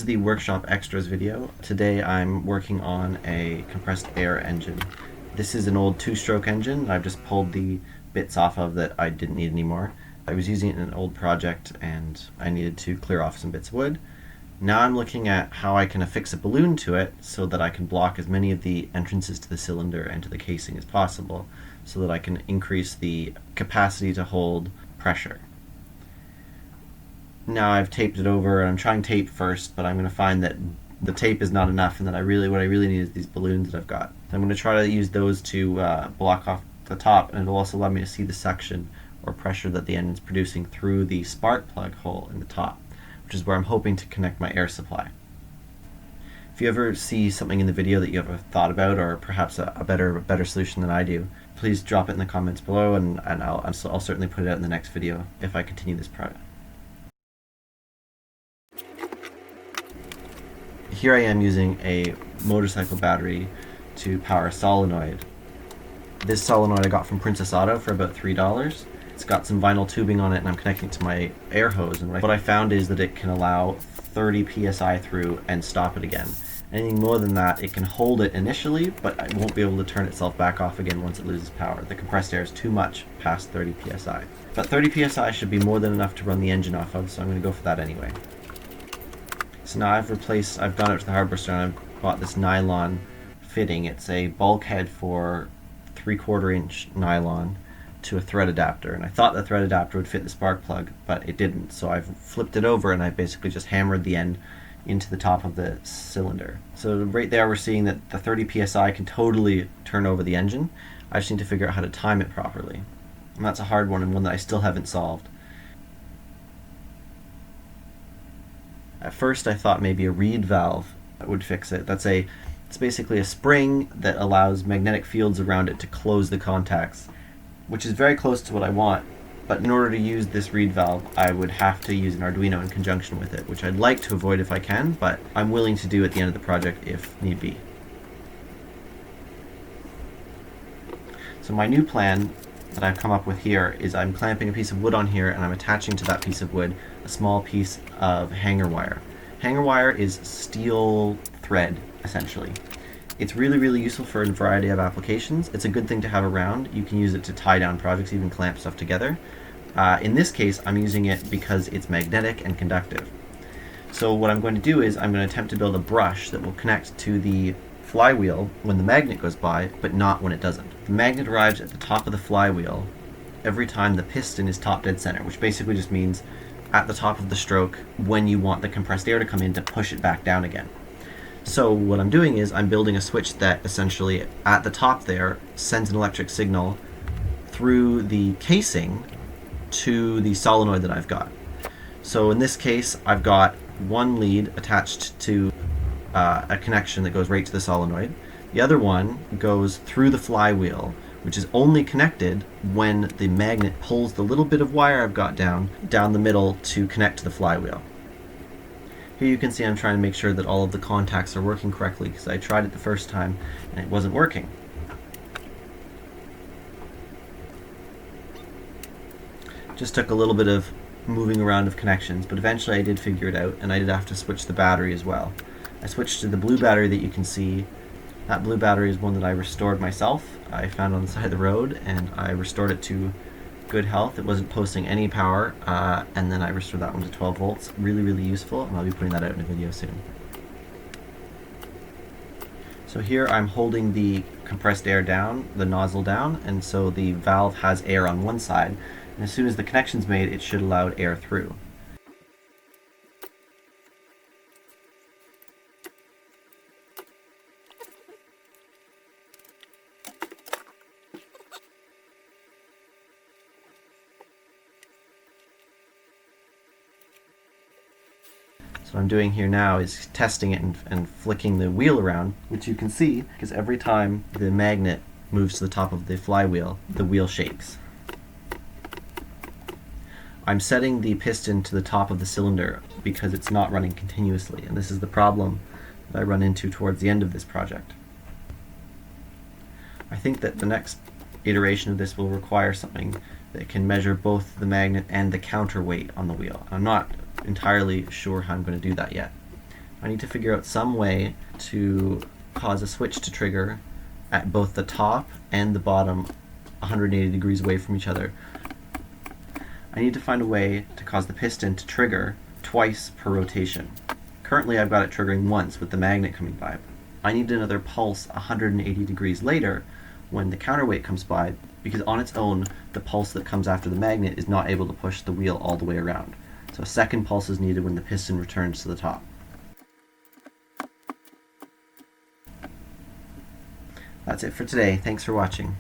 the Workshop Extras video. Today I'm working on a compressed air engine. This is an old two-stroke engine I've just pulled the bits off of that I didn't need anymore. I was using it in an old project and I needed to clear off some bits of wood. Now I'm looking at how I can affix a balloon to it so that I can block as many of the entrances to the cylinder and to the casing as possible, so that I can increase the capacity to hold pressure. Now I've taped it over, and I'm trying tape first, but I'm going to find that the tape is not enough, and that what I really need is these balloons that I've got. So I'm going to try to use those to block off the top, and it'll also allow me to see the suction or pressure that the engine's producing through the spark plug hole in the top, which is where I'm hoping to connect my air supply. If you ever see something in the video that you ever thought about, or perhaps a better solution than I do, please drop it in the comments below, and I'll certainly put it out in the next video if I continue this project. Here I am using a motorcycle battery to power a solenoid. This solenoid I got from Princess Auto for about $3. It's got some vinyl tubing on it, and I'm connecting it to my air hose, and what I found is that it can allow 30 psi through and stop it again. Anything more than that, it can hold it initially, but it won't be able to turn itself back off again once it loses power. The compressed air is too much past 30 psi. But 30 psi should be more than enough to run the engine off of, so I'm going to go for that anyway. So now I've gone out to the hardware store and I've bought this nylon fitting. It's a bulkhead for 3/4 inch nylon to a thread adapter, and I thought the thread adapter would fit the spark plug, but it didn't. So I've flipped it over and I basically just hammered the end into the top of the cylinder. So right there we're seeing that the 30 psi can totally turn over the engine. I just need to figure out how to time it properly. And that's a hard one, and one that I still haven't solved. At first I thought maybe a reed valve would fix it. It's basically a spring that allows magnetic fields around it to close the contacts, which is very close to what I want. But in order to use this reed valve, I would have to use an Arduino in conjunction with it, which I'd like to avoid if I can, but I'm willing to do at the end of the project if need be. So my new plan that I've come up with here is I'm clamping a piece of wood on here, and I'm attaching to that piece of wood a small piece of hanger wire. Hanger wire is steel thread, essentially. It's really useful for a variety of applications. It's a good thing to have around. You can use it to tie down projects, even clamp stuff together. In this case, I'm using it because it's magnetic and conductive. So what I'm going to do is I'm going to attempt to build a brush that will connect to the flywheel when the magnet goes by, but not when it doesn't. The magnet arrives at the top of the flywheel every time the piston is top dead center, which basically just means at the top of the stroke when you want the compressed air to come in to push it back down again. So what I'm doing is I'm building a switch that essentially at the top there sends an electric signal through the casing to the solenoid that I've got. So in this case I've got one lead attached to a connection that goes right to the solenoid. The other one goes through the flywheel, which is only connected when the magnet pulls the little bit of wire I've got down the middle to connect to the flywheel. Here you can see I'm trying to make sure that all of the contacts are working correctly, because I tried it the first time and it wasn't working. Just took a little bit of moving around of connections, but eventually I did figure it out, and I did have to switch the battery as well. I switched to the blue battery that you can see. That blue battery is one that I restored myself. I found on the side of the road, and I restored it to good health. It wasn't posting any power, and then I restored that one to 12 volts. Really useful, and I'll be putting that out in a video soon. So here I'm holding the compressed air down, the nozzle down, and so the valve has air on one side, and as soon as the connection's made, it should allow air through. So what I'm doing here now is testing it and flicking the wheel around, which you can see because every time the magnet moves to the top of the flywheel, the wheel shakes. I'm setting the piston to the top of the cylinder because it's not running continuously, and this is the problem that I run into towards the end of this project. I think that the next iteration of this will require something that can measure both the magnet and the counterweight on the wheel. I'm not entirely sure how I'm going to do that yet. I need to figure out some way to cause a switch to trigger at both the top and the bottom 180 degrees away from each other. I need to find a way to cause the piston to trigger twice per rotation. Currently I've got it triggering once with the magnet coming by. I need another pulse 180 degrees later when the counterweight comes by, because on its own the pulse that comes after the magnet is not able to push the wheel all the way around. So a second pulse is needed when the piston returns to the top. That's it for today. Thanks for watching.